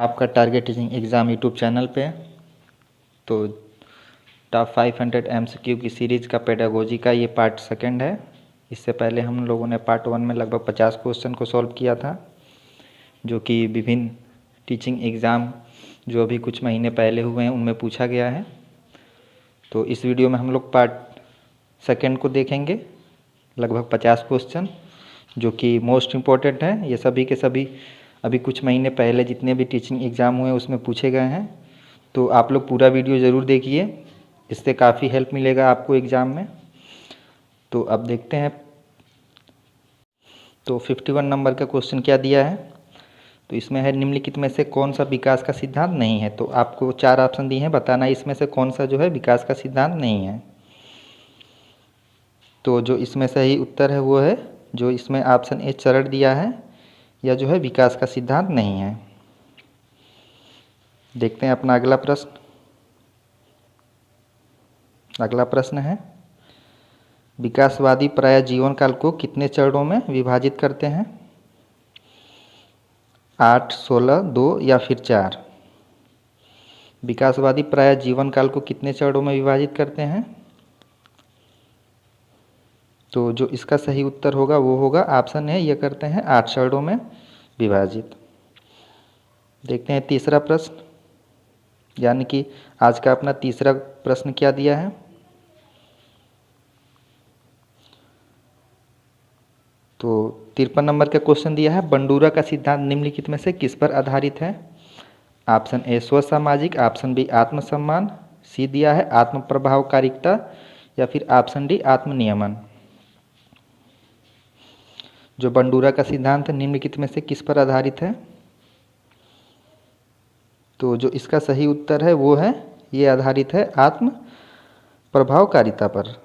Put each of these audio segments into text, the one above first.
आपका target teaching exam YouTube channel पे। तो टॉप 500 MCQ की सीरीज़ का पेडागोजी का ये पार्ट सेकंड है। इससे पहले हम लोगों ने पार्ट 1 में लगभग 50 क्वेश्चन को सॉल्व किया था, जो कि विभिन्न टीचिंग एग्ज़ाम जो अभी कुछ महीने पहले हुए हैं उनमें पूछा गया है। तो इस वीडियो में हम लोग पार्ट सेकंड को देखेंगे, लगभग 50 क्वेश्चन जो कि मोस्ट इम्पॉर्टेंट है। ये सभी के सभी अभी कुछ महीने पहले जितने भी टीचिंग एग्ज़ाम हुए उसमें पूछे गए हैं। तो आप लोग पूरा वीडियो ज़रूर देखिए, इससे काफ़ी हेल्प मिलेगा आपको एग्ज़ाम में। तो अब देखते हैं। तो 51 नंबर का क्वेश्चन क्या दिया है, तो इसमें है निम्नलिखित में से कौन सा विकास का सिद्धांत नहीं है। तो आपको 4 ऑप्शन दिए हैं, बताना इसमें से कौन सा जो है विकास का सिद्धांत नहीं है। तो जो इसमें सही उत्तर है वो है जो इसमें ऑप्शन ए चरण दिया है, या जो है विकास का सिद्धांत नहीं है। देखते हैं अपना अगला प्रश्न। अगला प्रश्न है, विकासवादी प्रायः जीवन काल को कितने चरणों में विभाजित करते हैं? 8, 16, 2 या फिर 4। विकासवादी प्रायः जीवन काल को कितने चरणों में विभाजित करते हैं? तो जो इसका सही उत्तर होगा वो होगा ऑप्शन है, ये करते हैं 8 चरणों में विभाजित। देखते हैं तीसरा प्रश्न, यानी कि आज का अपना तीसरा प्रश्न क्या दिया है। तो 53 नंबर का क्वेश्चन दिया है, बंडूरा का सिद्धांत निम्नलिखित में से किस पर आधारित है? ऑप्शन ए स्व सामाजिक, ऑप्शन बी आत्मसम्मान, सी दिया है आत्म प्रभावकारिता, या फिर ऑप्शन डी आत्मनियमन। जो बंडूरा का सिद्धांत निम्नलिखित में से किस पर आधारित है? तो जो इसका सही उत्तर है वो है, ये आधारित है आत्म प्रभावकारिता पर,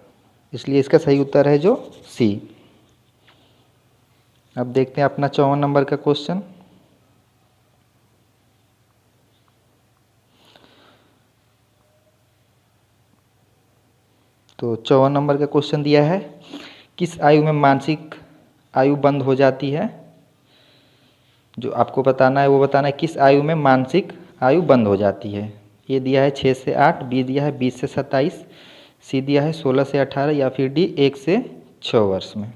इसलिए इसका सही उत्तर है जो सी। अब देखते हैं अपना 54 नंबर का क्वेश्चन। तो 54 नंबर का क्वेश्चन दिया है, किस आयु में मानसिक आयु बंद हो जाती है? जो आपको बताना है वो बताना है किस आयु में मानसिक आयु बंद हो जाती है। ये दिया है 6 से 8, बी दिया है 20 से 27, सी दिया है 16 से 18, या फिर डी 1 से 6 वर्ष में।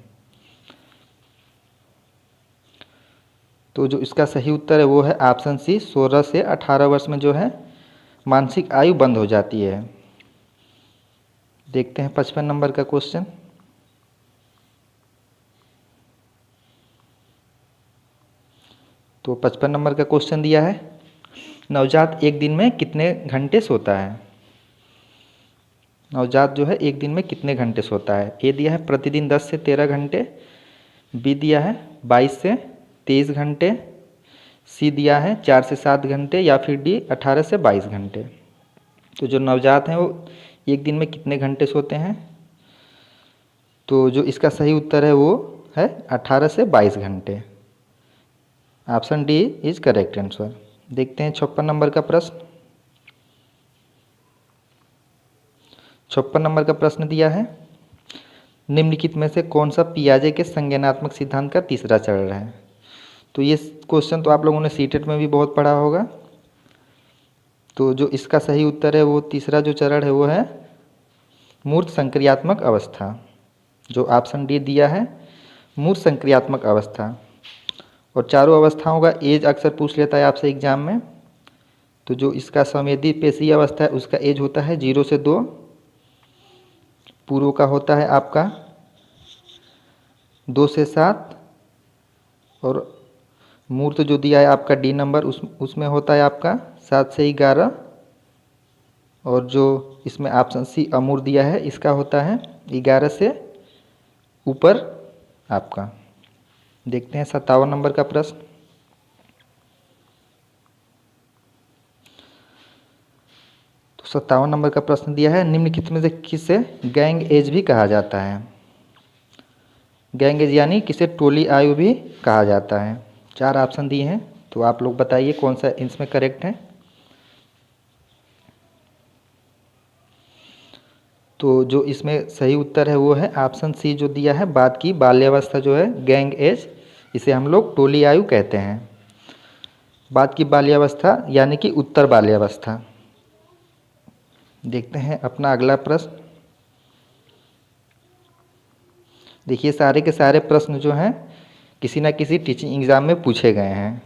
तो जो इसका सही उत्तर है वो है ऑप्शन सी, 16 से 18 वर्ष में जो है मानसिक आयु बंद हो जाती है। देखते हैं 55 नंबर का क्वेश्चन। तो 55 नंबर का क्वेश्चन दिया है, नवजात एक दिन में कितने घंटे सोता है? नवजात जो है एक दिन में कितने घंटे सोता है? ए दिया है प्रतिदिन 10 से 13 घंटे, बी दिया है 22 से 23 घंटे, सी दिया है 4 से 7 घंटे, या फिर डी 18 से 22 घंटे। तो जो नवजात हैं वो एक दिन में कितने घंटे सोते हैं? तो जो इसका सही उत्तर है वो है 18 से 22 घंटे। Option D is correct answer. देखते हैं 56 नंबर का प्रश्न। 56 नंबर का प्रश्न दिया है, निम्नलिखित में से कौन सा पियाजे के संज्ञानात्मक सिद्धांत का तीसरा चरण है? तो ये क्वेश्चन तो आप लोगों ने सीटेट में भी बहुत पढ़ा होगा। तो जो इसका सही उत्तर है वो तीसरा जो चरण है वो है मूर्त संक्रियात्मक अवस्था। जो ऑप्शन डी दिया है मूर्त संक्रियात्मक अवस्था। और चारों अवस्थाओं का एज अक्सर पूछ लेता है आपसे एग्जाम में। तो जो इसका संवेदी पेशी अवस्था है उसका एज होता है 0 से 2, पूर्व का होता है आपका 2 से 7, और मूर्त जो दिया है आपका डी नंबर उसमें होता है आपका 7 से 11, और जो इसमें ऑप्शन सी अमूर दिया है इसका होता है 11 से ऊपर आपका। देखते हैं 57 नंबर का प्रश्न। तो 57 नंबर का प्रश्न दिया है, निम्नलिखित में से किसे गैंग एज भी कहा जाता है? गैंग एज यानी किसे टोली आयु भी कहा जाता है। 4 ऑप्शन दिए हैं, तो आप लोग बताइए कौन सा इसमें करेक्ट है। तो जो इसमें सही उत्तर है वो है ऑप्शन सी जो दिया है बाद की बाल्यावस्था जो है गैंग एज, इसे हम लोग टोली आयु कहते हैं। बाद की बाल्यावस्था यानी कि उत्तर बाल्यावस्था। देखते हैं अपना अगला प्रश्न। देखिए सारे के सारे प्रश्न जो हैं किसी न किसी टीचिंग एग्ज़ाम में पूछे गए हैं,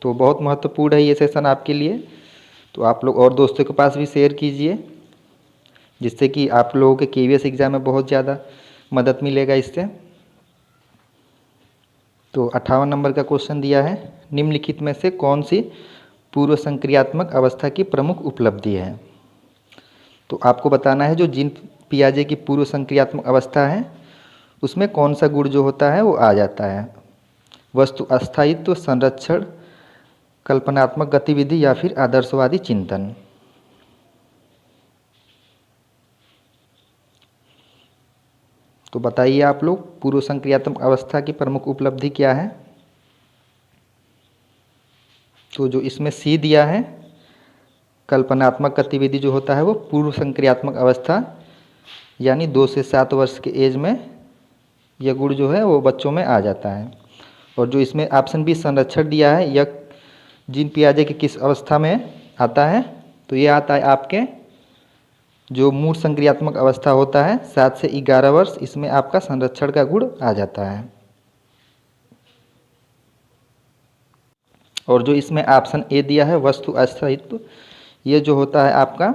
तो बहुत महत्वपूर्ण है ये सेशन आपके लिए। तो आप लोग और दोस्तों के पास भी शेयर कीजिए, जिससे कि आप लोगों के केवीएस एग्ज़ाम में बहुत ज़्यादा मदद मिलेगा इससे। तो 58 नंबर का क्वेश्चन दिया है, निम्नलिखित में से कौन सी पूर्व संक्रियात्मक अवस्था की प्रमुख उपलब्धि है। तो आपको बताना है जो जीन पियाजे की पूर्व संक्रियात्मक अवस्था है उसमें कौन सा गुण जो होता है वो आ जाता है। वस्तु अस्थायित्व, संरक्षण, कल्पनात्मक गतिविधि या फिर आदर्शवादी चिंतन। तो बताइए आप लोग पूर्व संक्रियात्मक अवस्था की प्रमुख उपलब्धि क्या है। तो जो इसमें सी दिया है, कल्पनात्मक गतिविधि जो होता है वो पूर्व संक्रियात्मक अवस्था यानी 2 से 7 वर्ष के एज में यह गुण जो है वो बच्चों में आ जाता है। और जो इसमें ऑप्शन बी संरक्षण दिया है, यह जीन पियाजे के किस अवस्था में आता है। तो ये आता है आपके जो मूल संक्रियात्मक अवस्था होता है 7 से 11 वर्ष, इसमें आपका संरक्षण का गुण आ जाता है। और जो इसमें ऑप्शन ए दिया है वस्तु अस्थायित्व, ये जो होता है आपका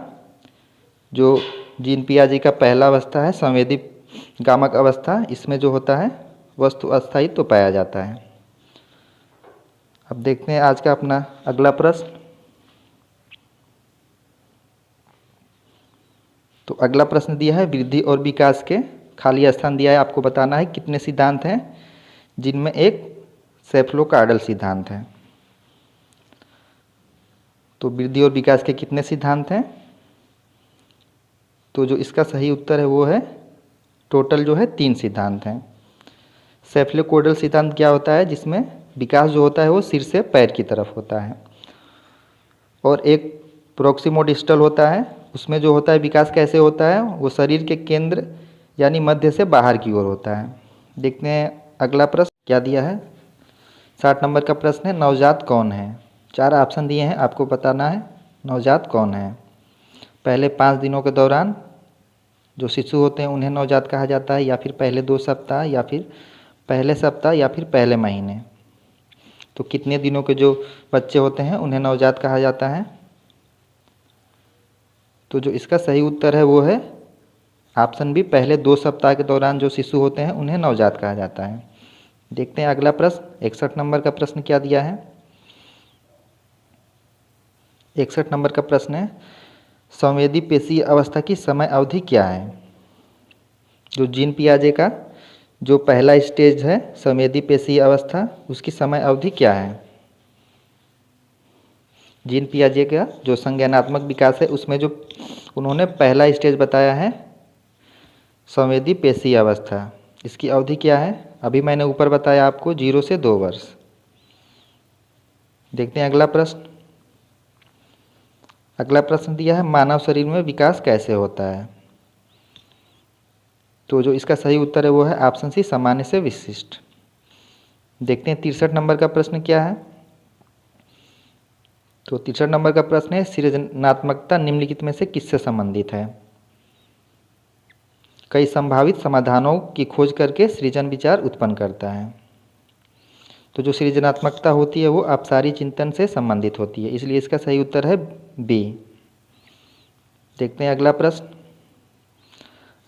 जो जीन पियाजे का पहला अवस्था है संवेदी गामक अवस्था, इसमें जो होता है वस्तु अस्थायित्व पाया जाता है। अब देखते हैं आज का अपना अगला प्रश्न। तो अगला प्रश्न दिया है वृद्धि और विकास के खाली स्थान दिया है, आपको बताना है कितने सिद्धांत हैं जिनमें एक सेफलोकार्डल सिद्धांत है। तो वृद्धि और विकास के कितने सिद्धांत हैं। तो जो इसका सही उत्तर है वो है टोटल जो है 3 सिद्धांत हैं। सेफलोकार्डल सिद्धांत क्या होता है, जिसमें विकास जो होता है वो सिर से पैर की तरफ होता है। और एक प्रोक्सिमोडिस्टल होता है, उसमें जो होता है विकास कैसे होता है, वो शरीर के केंद्र यानी मध्य से बाहर की ओर होता है। देखते हैं अगला प्रश्न क्या दिया है। 60 नंबर का प्रश्न है नवजात कौन है। 4 ऑप्शन दिए हैं, आपको बताना है नवजात कौन है। पहले 5 दिनों के दौरान जो शिशु होते हैं उन्हें नवजात कहा जाता है, या फिर पहले 2 सप्ताह, या फिर पहले सप्ताह, या फिर पहले महीने। तो कितने दिनों के जो बच्चे होते हैं उन्हें नवजात कहा जाता है। तो जो इसका सही उत्तर है वो है ऑप्शन बी, पहले 2 सप्ताह के दौरान जो शिशु होते हैं उन्हें नवजात कहा जाता है। देखते हैं अगला प्रश्न 61 नंबर का प्रश्न क्या दिया है। 61 नंबर का प्रश्न है संवेदी पेशीय अवस्था की समय अवधि क्या है। जो जीन पियाजे का जो पहला स्टेज है संवेदी पेशीय अवस्था, उसकी समय अवधि क्या है। जीन पियाजे का जो संज्ञानात्मक विकास है उसमें जो उन्होंने पहला स्टेज बताया है संवेदी पेशीय अवस्था, इसकी अवधि क्या है। अभी मैंने ऊपर बताया आपको 0 से 2 वर्ष। देखते हैं अगला प्रश्न। अगला प्रश्न दिया है मानव शरीर में विकास कैसे होता है। तो जो इसका सही उत्तर है वो है ऑप्शन सी, सामान्य से विशिष्ट। देखते हैं 63 नंबर का प्रश्न क्या है। तो 63 नंबर का प्रश्न है सृजनात्मकता निम्नलिखित में से किससे संबंधित है। कई संभावित समाधानों की खोज करके सृजन विचार उत्पन्न करता है। तो जो सृजनात्मकता होती है वो अपसारी चिंतन से संबंधित होती है, इसलिए इसका सही उत्तर है बी। देखते हैं अगला प्रश्न।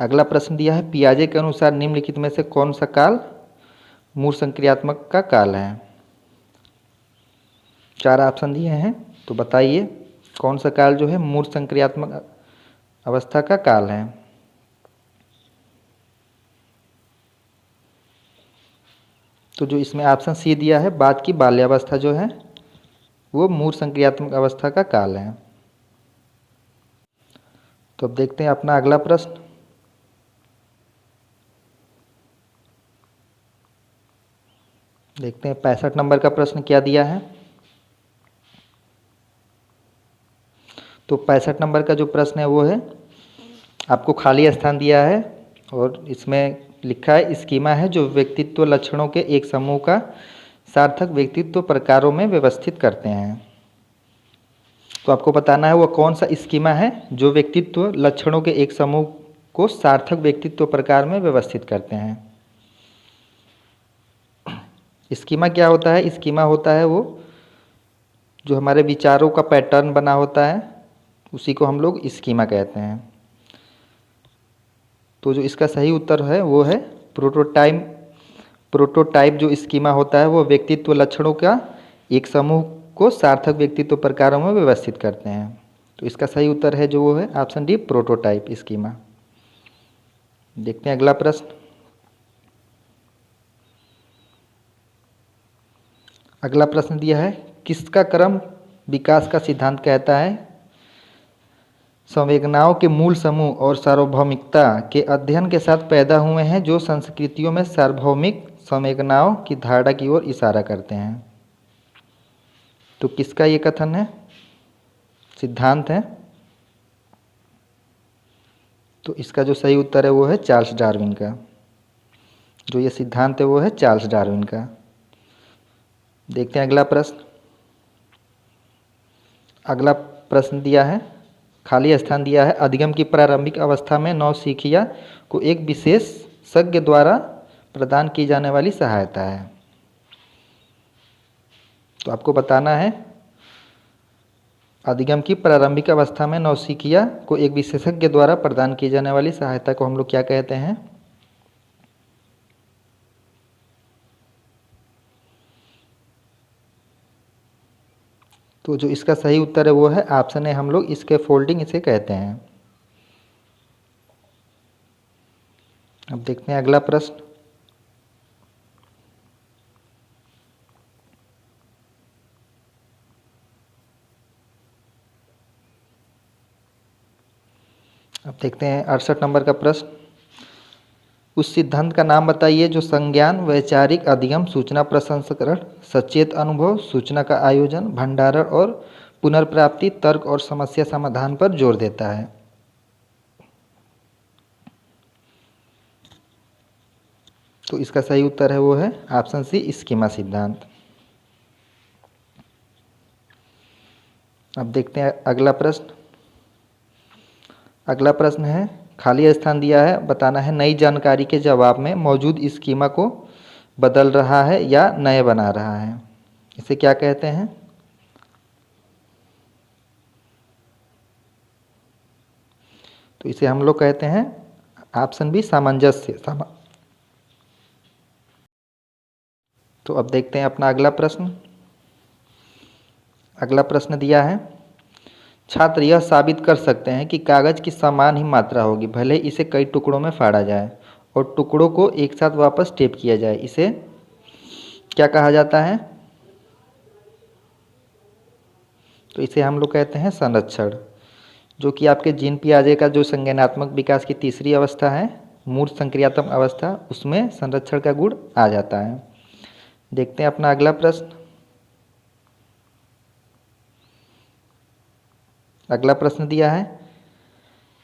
अगला प्रश्न दिया है पियाजे के अनुसार निम्नलिखित में से कौन सा काल मूल संक्रियात्मक का काल है। 4 ऑप्शन दिए हैं, तो बताइए कौन सा काल जो है मूल संक्रियात्मक अवस्था का काल है। तो जो इसमें ऑप्शन सी दिया है बाद की बाल्यावस्था जो है वो मूल संक्रियात्मक अवस्था का काल है। तो अब देखते हैं अपना अगला प्रश्न। देखते हैं 65 नंबर का प्रश्न क्या दिया है। तो 65 नंबर का जो प्रश्न है वो है आपको खाली स्थान दिया है और इसमें लिखा है स्कीमा है जो व्यक्तित्व लक्षणों के एक समूह का सार्थक व्यक्तित्व प्रकारों में व्यवस्थित करते हैं। तो आपको बताना है वो कौन सा स्कीमा है जो व्यक्तित्व लक्षणों के एक समूह को सार्थक व्यक्तित्व प्रकार में व्यवस्थित करते हैं। स्कीमा क्या होता है? स्कीमा होता है वो जो हमारे विचारों का पैटर्न बना होता है, उसी को हम लोग स्कीमा कहते हैं। तो जो इसका सही उत्तर है वो है प्रोटोटाइप। प्रोटोटाइप जो स्कीमा होता है वो व्यक्तित्व लक्षणों का एक समूह को सार्थक व्यक्तित्व प्रकारों में व्यवस्थित करते हैं। तो इसका सही उत्तर है जो वो है ऑप्शन डी, प्रोटोटाइप स्कीमा। देखते हैं अगला प्रश्न। अगला प्रश्न दिया है, किसका क्रम विकास का सिद्धांत कहता है? संवेदनाओं के मूल समूह और सार्वभौमिकता के अध्ययन के साथ पैदा हुए हैं जो संस्कृतियों में सार्वभौमिक संवेदनाओं की धारणा की ओर इशारा करते हैं। तो किसका ये कथन है, सिद्धांत है? तो इसका जो सही उत्तर है वो है चार्ल्स डार्विन का। जो ये सिद्धांत है वो है चार्ल्स डार्विन का। देखते हैं अगला प्रश्न। अगला प्रश्न दिया है, खाली स्थान दिया है, अधिगम की प्रारंभिक अवस्था में नौसिखिया को एक विशेषज्ञ द्वारा प्रदान की जाने वाली सहायता है। तो आपको बताना है अधिगम की प्रारंभिक अवस्था में नौसिखिया को एक विशेषज्ञ द्वारा प्रदान की जाने वाली सहायता को हम लोग क्या कहते हैं? तो जो इसका सही उत्तर है वो है ऑप्शन है, हम लोग इसके फोल्डिंग इसे कहते हैं। अब देखते हैं अगला प्रश्न। अब देखते हैं 68 नंबर का प्रश्न। उस सिद्धांत का नाम बताइए जो संज्ञान, वैचारिक अधिगम, सूचना प्रसंस्करण, सचेत अनुभव, सूचना का आयोजन, भंडारण और पुनर्प्राप्ति, तर्क और समस्या समाधान पर जोर देता है। तो इसका सही उत्तर है वो है ऑप्शन सी, स्कीमा सिद्धांत। अब देखते हैं अगला प्रश्न। अगला प्रश्न है, खाली स्थान दिया है, बताना है नई जानकारी के जवाब में मौजूद स्कीमा को बदल रहा है या नए बना रहा है। इसे क्या कहते हैं? तो इसे हम लोग कहते हैं ऑप्शन बी, सामंजस्य। तो अब देखते हैं अपना अगला प्रश्न। अगला प्रश्न दिया है, छात्र यह साबित कर सकते हैं कि कागज की समान ही मात्रा होगी भले इसे कई टुकड़ों में फाड़ा जाए और टुकड़ों को एक साथ वापस टेप किया जाए। इसे क्या कहा जाता है? तो इसे हम लोग कहते हैं संरक्षण, जो कि आपके जीन पियाजे का जो संज्ञानात्मक विकास की तीसरी अवस्था है, मूर्त संक्रियात्मक अवस्था, उसमें संरक्षण का गुण आ जाता है। देखते हैं अपना अगला प्रश्न। अगला प्रश्न दिया है,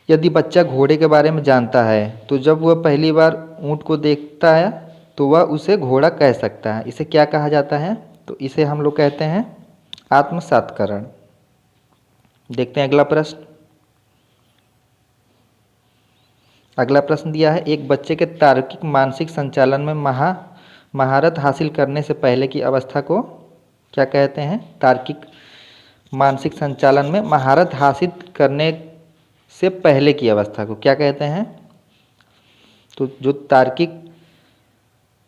यदि बच्चा घोड़े के बारे में जानता है तो जब वह पहली बार ऊँट को देखता है तो वह उसे घोड़ा कह सकता है। इसे क्या कहा जाता है? तो इसे हम लोग कहते हैं आत्मसात्करण। देखते हैं अगला प्रश्न। अगला प्रश्न दिया है, एक बच्चे के तार्किक मानसिक संचालन में महारत हासिल करने से पहले की अवस्था को क्या कहते हैं? तार्किक मानसिक संचालन में महारत हासिल करने से पहले की अवस्था को क्या कहते हैं? तो जो तार्किक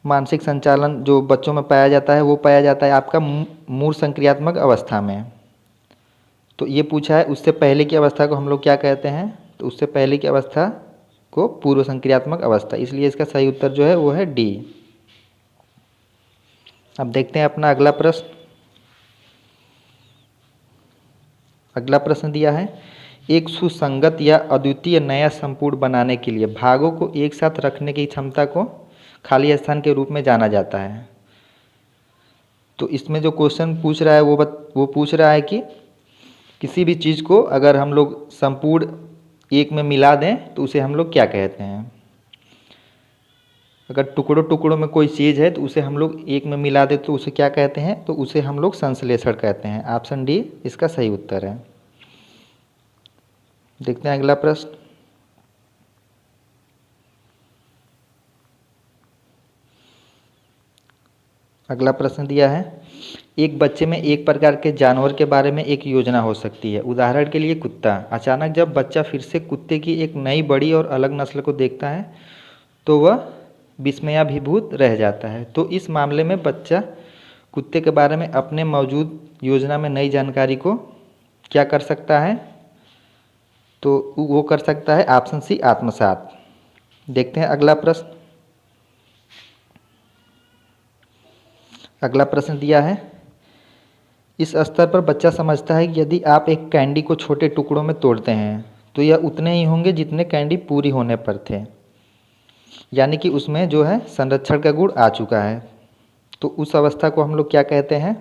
मानसिक संचालन जो बच्चों में पाया जाता है वो पाया जाता है आपका मूर्त संक्रियात्मक अवस्था में। तो ये पूछा है उससे पहले की अवस्था को हम लोग क्या कहते हैं? तो उससे पहले की अवस्था को पूर्व संक्रियात्मक अवस्था, इसलिए इसका सही उत्तर जो है वो है डी। अब देखते हैं अपना अगला प्रश्न। अगला प्रश्न दिया है, एक सुसंगत या अद्वितीय नया संपूर्ण बनाने के लिए भागों को एक साथ रखने की क्षमता को खाली स्थान के रूप में जाना जाता है। तो इसमें जो क्वेश्चन पूछ रहा है वो पूछ रहा है कि किसी भी चीज़ को अगर हम लोग संपूर्ण एक में मिला दें तो उसे हम लोग क्या कहते हैं? अगर टुकड़ों टुकड़ों में कोई चीज़ है तो उसे हम लोग एक में मिला दे तो उसे क्या कहते हैं, तो उसे हम लोग संश्लेषण कहते हैं। ऑप्शन डी इसका सही उत्तर है। देखते हैं अगला प्रश्न। अगला प्रश्न दिया है, एक बच्चे में एक प्रकार के जानवर के बारे में एक योजना हो सकती है। उदाहरण के लिए कुत्ता। अचानक जब बच्चा फिर से कुत्ते की एक नई बड़ी और अलग नस्ल को देखता है तो वह विस्मयाभिभूत रह जाता है। तो इस मामले में बच्चा कुत्ते के बारे में अपने मौजूद योजना में नई जानकारी को क्या कर सकता है, तो वो कर सकता है ऑप्शन सी आत्मसात। देखते हैं अगला प्रश्न। अगला प्रश्न दिया है, इस स्तर पर बच्चा समझता है कि यदि आप एक कैंडी को छोटे टुकड़ों में तोड़ते हैं तो यह उतने ही होंगे जितने कैंडी पूरी होने पर थे, यानी कि उसमें जो है संरक्षण का गुण आ चुका है। तो उस अवस्था को हम लोग क्या कहते हैं,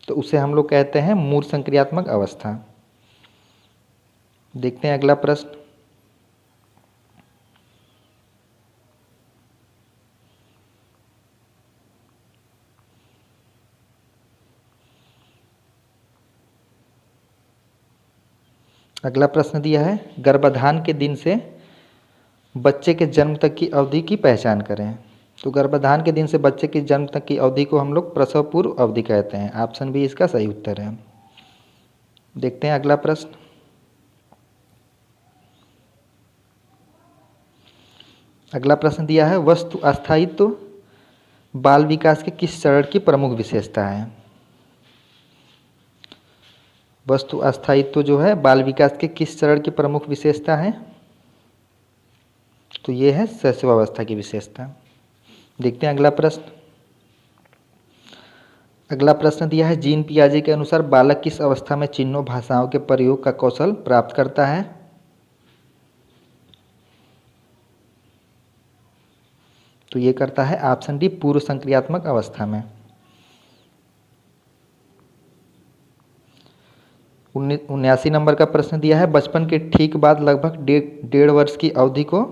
तो उसे हम लोग कहते हैं मूर संक्रियात्मक अवस्था। देखते हैं अगला प्रश्न। अगला प्रश्न दिया है, गर्भाधान के दिन से बच्चे के जन्म तक की अवधि की पहचान करें। तो गर्भाधान के दिन से बच्चे के जन्म तक की अवधि को हम लोग प्रसव पूर्व अवधि कहते हैं। ऑप्शन बी इसका सही उत्तर है। देखते हैं अगला प्रश्न। अगला प्रश्न दिया है, वस्तु अस्थायित्व बाल विकास के किस चरण की प्रमुख विशेषता है। वस्तु अस्थायित्व जो है बाल विकास के किस चरण की प्रमुख विशेषता है, तो ये है शैशवावस्था की विशेषता। देखते हैं अगला प्रश्न। अगला प्रश्न दिया है, जीन पियाजे के अनुसार बालक किस अवस्था में चिन्हों भाषाओं के प्रयोग का कौशल प्राप्त करता है। तो ये करता है ऑप्शन डी पूर्व संक्रियात्मक अवस्था में। 79 नंबर का प्रश्न दिया है, बचपन के ठीक बाद लगभग 1.5 वर्ष की अवधि को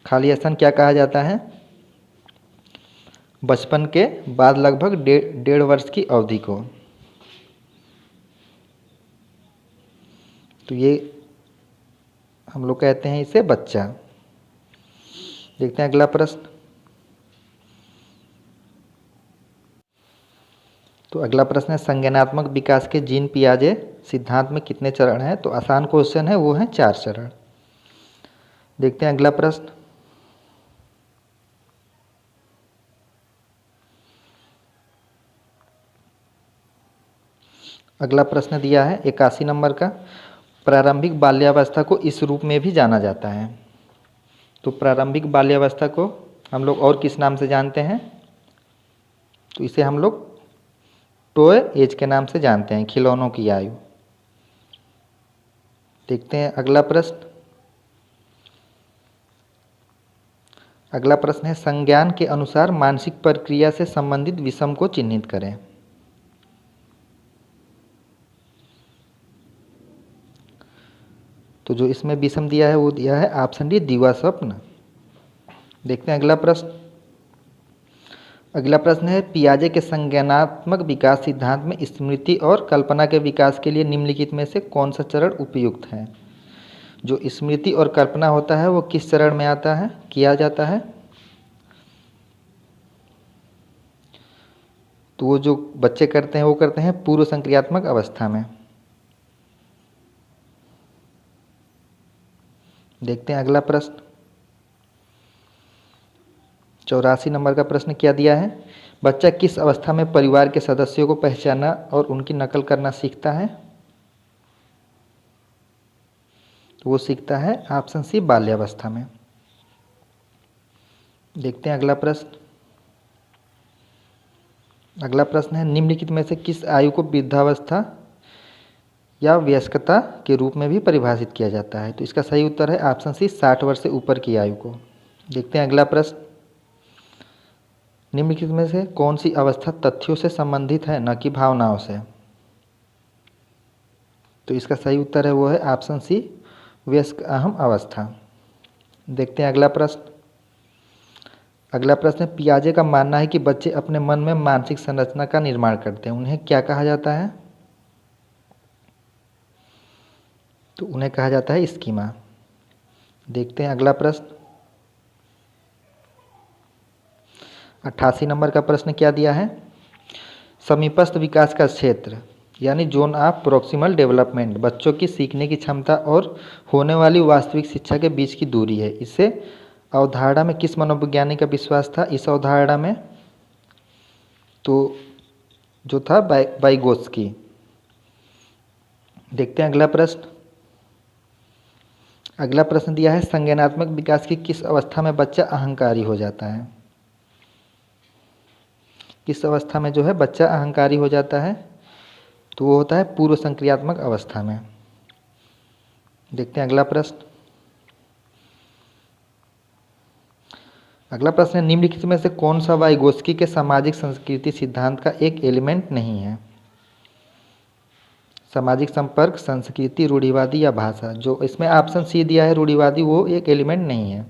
खाली स्थान क्या कहा जाता है। बचपन के बाद लगभग 1.5 वर्ष की अवधि को, तो ये हम लोग कहते हैं इसे बच्चा। देखते हैं अगला प्रश्न। तो अगला प्रश्न है, संज्ञानात्मक विकास के जीन पियाजे सिद्धांत में कितने चरण हैं। तो आसान क्वेश्चन है, वो है 4 चरण। देखते हैं अगला प्रश्न। अगला प्रश्न दिया है 81 नंबर का, प्रारंभिक बाल्यावस्था को इस रूप में भी जाना जाता है। तो प्रारंभिक बाल्यावस्था को हम लोग और किस नाम से जानते हैं, तो इसे हम लोग टॉय एज के नाम से जानते हैं, खिलौनों की आयु। देखते हैं अगला प्रश्न। अगला प्रश्न है, संज्ञान के अनुसार मानसिक प्रक्रिया से संबंधित विषम को चिन्हित करें। तो जो इसमें विषम दिया है वो दिया है ऑप्शन डी दिवा स्वप्न। देखते हैं अगला प्रश्न। अगला प्रश्न है, पियाजे के संज्ञानात्मक विकास सिद्धांत में स्मृति और कल्पना के विकास के लिए निम्नलिखित में से कौन सा चरण उपयुक्त है। जो स्मृति और कल्पना होता है वो किस चरण में आता है, किया जाता है। तो वो जो बच्चे करते हैं वो करते हैं पूर्व संक्रियात्मक अवस्था में। देखते हैं अगला प्रश्न। 84 नंबर का प्रश्न क्या दिया है, बच्चा किस अवस्था में परिवार के सदस्यों को पहचानना और उनकी नकल करना सीखता है। तो वो सीखता है ऑप्शन सी बाल्यावस्था में। देखते हैं अगला प्रश्न। अगला प्रश्न है, निम्नलिखित में से किस आयु को वृद्धावस्था या वयस्कता के रूप में भी परिभाषित किया जाता है। तो इसका सही उत्तर है ऑप्शन सी 60 वर्ष से ऊपर की आयु को। देखते हैं अगला प्रश्न। निम्नलिखित में से कौन सी अवस्था तथ्यों से संबंधित है न कि भावनाओं से। तो इसका सही उत्तर है वो है ऑप्शन सी वयस्क अहम अवस्था। देखते हैं अगला प्रश्न। अगला प्रश्न है, पियाजे का मानना है कि बच्चे अपने मन में मानसिक संरचना का निर्माण करते हैं, उन्हें क्या कहा जाता है? तो उन्हें कहा जाता है स्कीमा। देखते हैं अगला प्रश्न। 88 नंबर का प्रश्न क्या दिया है? समीपस्थ विकास का क्षेत्र यानी जोन ऑफ प्रॉक्सिमल डेवलपमेंट बच्चों की सीखने की क्षमता और होने वाली वास्तविक शिक्षा के बीच की दूरी है। इसे अवधारणा में किस मनोविज्ञानी का विश्वास था? इस अवधारणा में तो जो था वाइगोत्स्की। देखते हैं अगला प्रश्न। अगला प्रश्न दिया है, संज्ञानात्मक विकास की किस अवस्था में बच्चा अहंकारी हो जाता है? किस अवस्था में जो है बच्चा अहंकारी हो जाता है? तो वो होता है पूर्व संक्रियात्मक अवस्था में। देखते हैं अगला प्रश्न। अगला प्रश्न है, निम्नलिखित में से कौन सा वाइगोत्स्की के सामाजिक संस्कृति सिद्धांत का एक एलिमेंट नहीं है? सामाजिक संपर्क, संस्कृति, रूढ़िवादी या भाषा। जो इसमें ऑप्शन सी दिया है रूढ़िवादी, वो एक एलिमेंट नहीं है।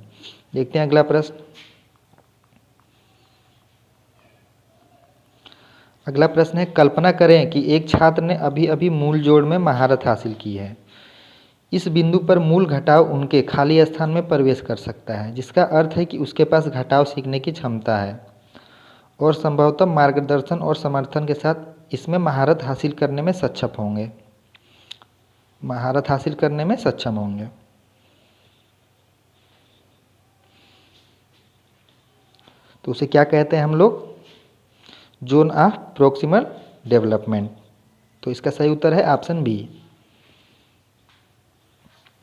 देखते हैं अगला प्रश्न। अगला प्रश्न है, कल्पना करें कि एक छात्र ने अभी अभी मूल जोड़ में महारत हासिल की है। इस बिंदु पर मूल घटाव उनके खाली स्थान में प्रवेश कर सकता है, जिसका अर्थ है कि उसके पास घटाव सीखने की क्षमता है और संभवतः मार्गदर्शन और समर्थन के साथ इसमें महारत हासिल करने में सक्षम होंगे। महारत हासिल करने में सक्षम होंगे। तो उसे क्या कहते हैं हम लोग? Zone of proximal development. तो इसका सही उत्तर है ऑप्शन बी।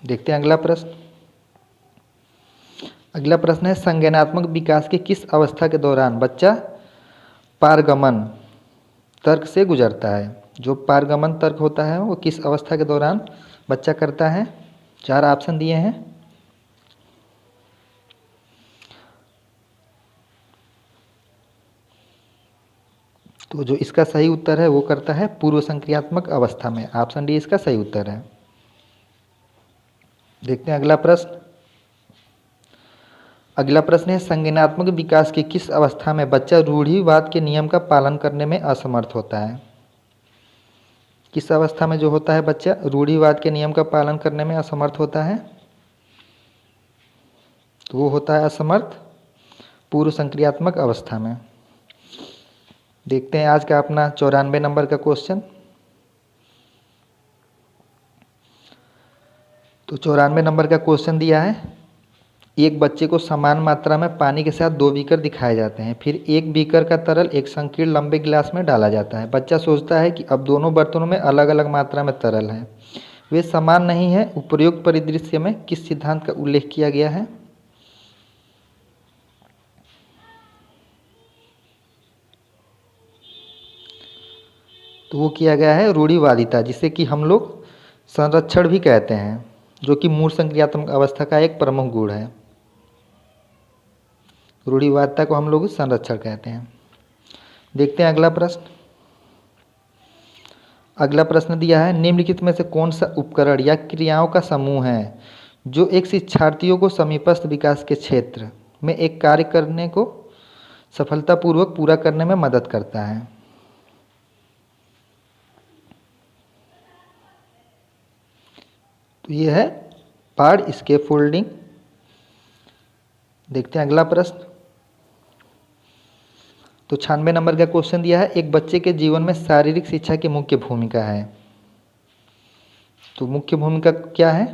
देखते हैं अगला प्रश्न। अगला प्रश्न है, संज्ञानात्मक विकास के किस अवस्था के दौरान बच्चा पारगमन तर्क से गुजरता है? जो पारगमन तर्क होता है वो किस अवस्था के दौरान बच्चा करता है? 4 ऑप्शन दिए हैं। तो जो इसका सही उत्तर है वो करता है पूर्व संक्रियात्मक अवस्था में। ऑप्शन डी इसका सही उत्तर है। देखते हैं अगला प्रश्न। अगला प्रश्न है, संज्ञानात्मक विकास की किस अवस्था में बच्चा रूढ़िवाद के नियम का पालन करने में असमर्थ होता है? किस अवस्था में जो होता है बच्चा रूढ़िवाद के नियम का पालन करने में असमर्थ होता है? तो वो होता है असमर्थ पूर्व संक्रियात्मक अवस्था में। देखते हैं आज का अपना 94 नंबर का क्वेश्चन। तो 94 नंबर का क्वेश्चन दिया है, एक बच्चे को समान मात्रा में पानी के साथ 2 बीकर दिखाए जाते हैं, फिर एक बीकर का तरल एक संकीर्ण लंबे गिलास में डाला जाता है। बच्चा सोचता है कि अब दोनों बर्तनों में अलग अलग मात्रा में तरल है, वे समान नहीं है। उपरोक्त परिदृश्य में किस सिद्धांत का उल्लेख किया गया है? तो वो किया गया है रूढ़िवादिता, जिसे कि हम लोग संरक्षण भी कहते हैं, जो कि मूल संक्रियात्मक अवस्था का एक प्रमुख गुण है। रूढ़िवादिता को हम लोग संरक्षण कहते हैं। देखते हैं अगला प्रश्न। अगला प्रश्न दिया है, निम्नलिखित में से कौन सा उपकरण या क्रियाओं का समूह है जो एक शिक्षार्थियों को समीपस्थ विकास के क्षेत्र में एक कार्य करने को सफलतापूर्वक पूरा करने में मदद करता है? तो ये है पार्ट स्कैफोल्डिंग। देखते हैं अगला प्रश्न। तो 96 नंबर का क्वेश्चन दिया है, एक बच्चे के जीवन में शारीरिक शिक्षा की मुख्य भूमिका है। तो मुख्य भूमिका क्या है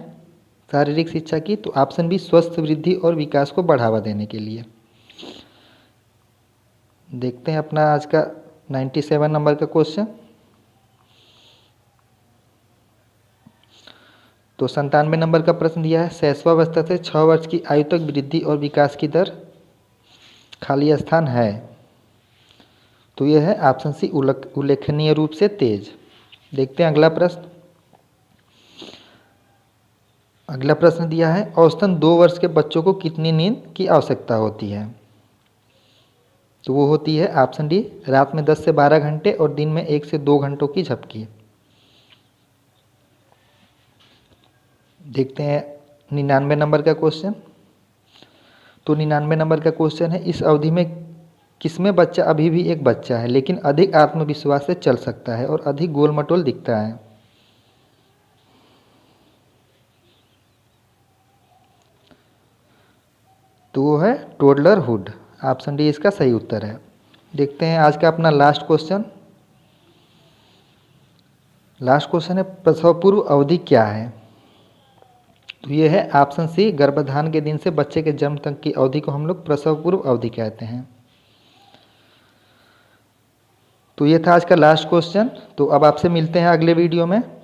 शारीरिक शिक्षा की? तो ऑप्शन बी स्वस्थ वृद्धि और विकास को बढ़ावा देने के लिए। देखते हैं अपना आज का 97 नंबर का क्वेश्चन। तो 97 नंबर का प्रश्न दिया है, शैशवावस्था से 6 वर्ष की आयु तक वृद्धि और विकास की दर खाली स्थान है। तो यह है ऑप्शन सी उल्लेखनीय रूप से तेज। देखते हैं अगला प्रश्न। अगला प्रश्न दिया है, औसतन 2 वर्ष के बच्चों को कितनी नींद की आवश्यकता होती है? तो वो होती है ऑप्शन डी रात में 10 से 12 घंटे और दिन में 1 से 2 घंटों की झपकी। देखते हैं 99 नंबर का क्वेश्चन। तो 99 नंबर का क्वेश्चन है, इस अवधि में किसमें बच्चा अभी भी एक बच्चा है लेकिन अधिक आत्मविश्वास से चल सकता है और अधिक गोल मटोल दिखता है? तो वो है टोडलरहुड। ऑप्शन डी इसका सही उत्तर है। देखते हैं आज का अपना लास्ट क्वेश्चन। लास्ट क्वेश्चन है, प्रसव पूर्व अवधि क्या है? तो ये है ऑप्शन सी, गर्भाधान के दिन से बच्चे के जन्म तक की अवधि को हम लोग प्रसव पूर्व अवधि कहते हैं। तो ये था आज का लास्ट क्वेश्चन। तो अब आपसे मिलते हैं अगले वीडियो में।